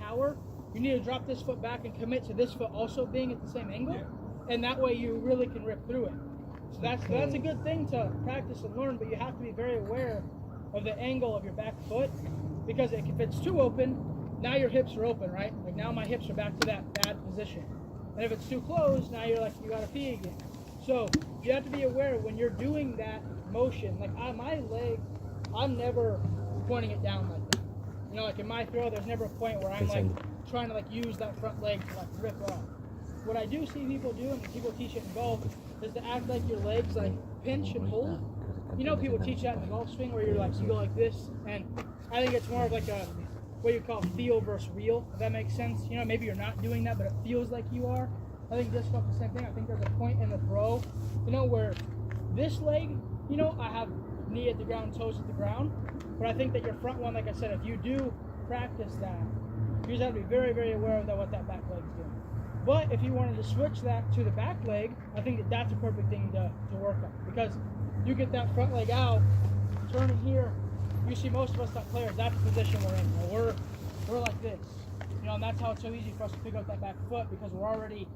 power, you need to drop this foot back and commit to this foot also being at the same angle, and that way you really can rip through it. So that's a good thing to practice and learn, but you have to be very aware of the angle of your back foot, because if it's too open, now your hips are open, right? Like now my hips are back to that bad position. And if it's too closed, now you're like, you got to pee again. So you have to be aware when you're doing that motion, like my leg, I'm never pointing it down like that. You know, like in my throw, there's never a point where I'm like trying to like use that front leg to like rip off. What I do see people do, and people teach it in golf, is to act like your legs like pinch and hold. You know, people teach that in the golf swing where you're like, you go like this, and I think it's more of like a, what you call feel versus real, if that makes sense. You know, maybe you're not doing that, but it feels like you are. I think disc golf is the same thing. I think there's a point in the throw, you know, where this leg, you know, I have knee at the ground, toes at the ground, but I think that your front one, like I said, if you do practice that, you just have to be very, very aware of what that back leg's doing. But if you wanted to switch that to the back leg, I think that that's a perfect thing to work on, because you get that front leg out, turning here. You see most of us that players, that's the position we're in. You know, we're like this, you know, and that's how it's so easy for us to pick up that back foot, because we're already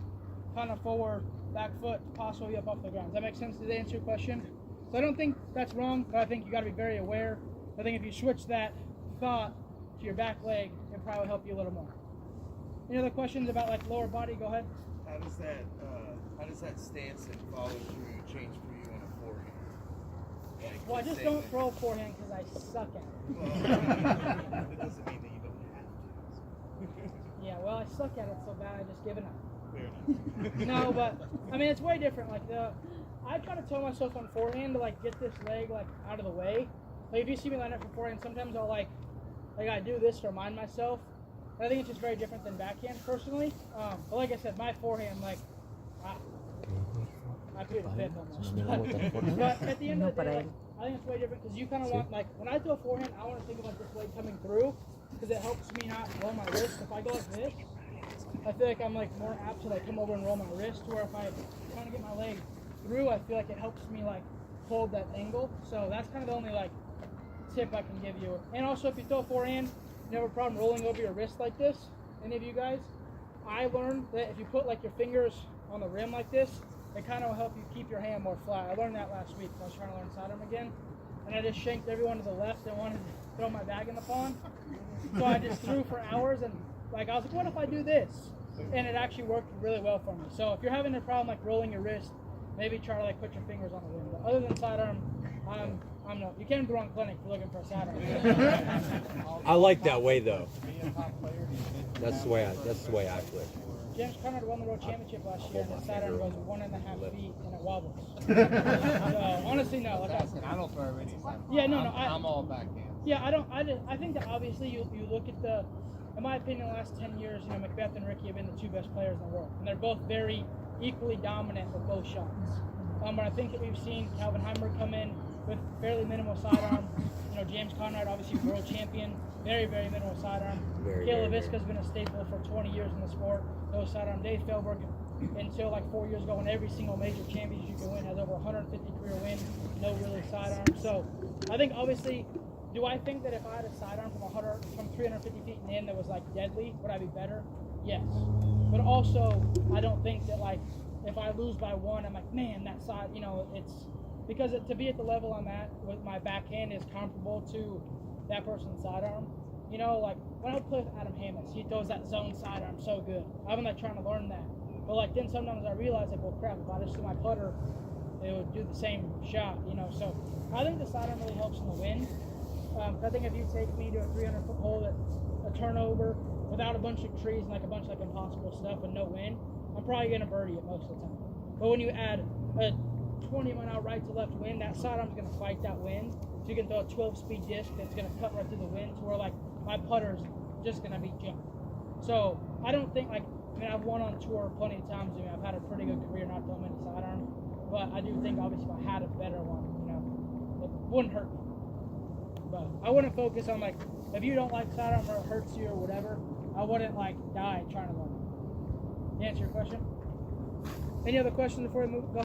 kind of forward, back foot, possibly up off the ground. Does that make sense? Did that answer your question? So I don't think that's wrong, but I think you got to be very aware. I think if you switch that thought to your back leg, it probably help you a little more. Any other questions about like lower body? Go ahead. How does that stance and follow through change for you on a forehand? Like, well, I just don't throw a forehand because I suck at it. Well, that doesn't mean that you don't have to. Yeah, well, I suck at it so bad I just given up. Fair enough. No, but I mean it's way different. Like I try to tell myself on forehand to like get this leg like out of the way. Like if you see me line up for forehand, sometimes I'll like I do this to remind myself. And I think it's just very different than backhand personally. But like I said, my forehand, like I plead the fifth almost. But at the end of the day, like, I think it's way different because you kind of want, like when I throw a forehand, I want to think about this leg coming through because it helps me not roll my wrist. If I go like this, I feel like I'm like more apt to like come over and roll my wrist. Where if I trying to get my leg through, I feel like it helps me like hold that angle. So that's kind of the only like tip I can give you. And also, if you throw a forehand, you have a problem rolling over your wrist like this. Any of you guys? I learned that if you put like your fingers on the rim like this, it kind of will help you keep your hand more flat. I learned that last week when I was trying to learn sidearm again, and I just shanked everyone to the left and wanted to throw my bag in the pond. So I just threw for hours, and like I was like, what if I do this? And it actually worked really well for me. So if you're having a problem like rolling your wrist, maybe try to like put your fingers on the rim. But other than sidearm, I'm no. You came to the wrong clinic if you're looking for a sidearm. I like that way though. That's the way I play. James Conrad won the world championship last year, and his sidearm goes 1.5 feet and it wobbles. So honestly, no. Like I don't throw any sidearm. Yeah, no. I'm all backhand. Yeah, I think that obviously you look at the, in my opinion, the last 10 years, you know, Macbeth and Ricky have been the two best players in the world, and they're both very equally dominant with both shots. But I think that we've seen Calvin Heimer come in with fairly minimal sidearm. You know, James Conrad, obviously world champion, very, very minimal sidearm. Caleb Iska's been a staple for 20 years in the sport. No sidearm. Dave Feldberg, until like 4 years ago, won every single major championship you can win, has over 150 career wins, no really sidearm. So I think obviously, do I think that if I had a sidearm from 350 feet and in that was like deadly, would I be better? Yes. But also, I don't think that like if I lose by one, I'm like, man, that side, you know, it's because to be at the level I'm at with my backhand is comparable to that person's sidearm. You know, like when I would play with Adam Hammis, he throws that zone sidearm so good. I've been like trying to learn that. But like then sometimes I realize like, well crap, if I just threw my putter, it would do the same shot, you know. So I think the sidearm really helps in the wind. I think if you take me to a 300-foot hole at a turnover without a bunch of trees and like a bunch of like impossible stuff and no wind, I'm probably gonna birdie it most of the time. But when you add a 20-mile right to left wind, that sidearm's gonna fight that wind. So you can throw a 12-speed disc that's gonna cut right through the wind to where like my putter's just gonna be junk. So I don't think like, I mean I've won on tour plenty of times. I mean I've had a pretty good career not throwing many sidearms, but I do think obviously if I had a better one, you know, it wouldn't hurt me. But I wouldn't focus on like, if you don't like sidearm or it hurts you or whatever, I wouldn't like die trying to learn it. To answer your question? Any other questions before we move? Go.